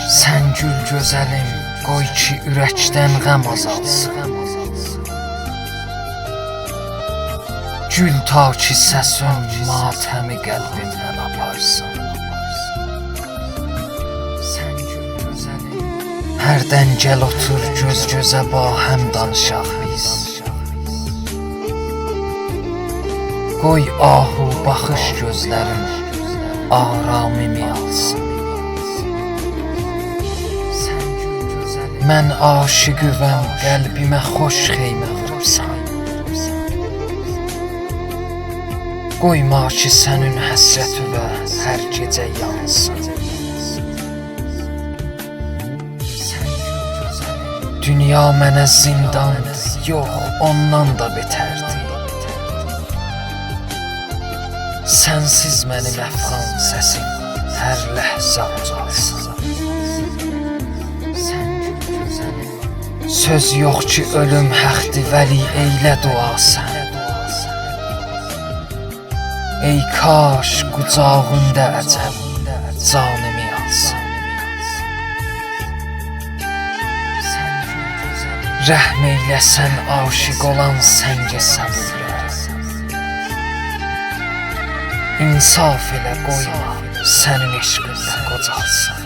Sən gül gözəlim, qoy ki ürəkdən qəm azalsın. Gül ta ki səsin matəmi qəlbimdən aparsın. Sən gül gözəlim, hərdən gəl otur göz gözə bahəm danışaq biz. Qoy ahu baxış gözlərim aramimi alsın. Mən aşiqivəm, qəlbimə xoş xeymə vurubsan. Qoyma ki sənin həsrətivə hər gecə yansın. Dünya mənə zindandır, yox ondan da betərdir. Sənsiz mənim əfqan səsim hər ləhzə ucalsın. Söz yox ki ölüm həqdir, vəli eylə dua sən. Ey kaş qucağında əcəb canımı alsın. Rəhm eyləsən aşiq olan səngə səbirlə. İnsaf elə qoyma sənin eşqinlə qocalsın.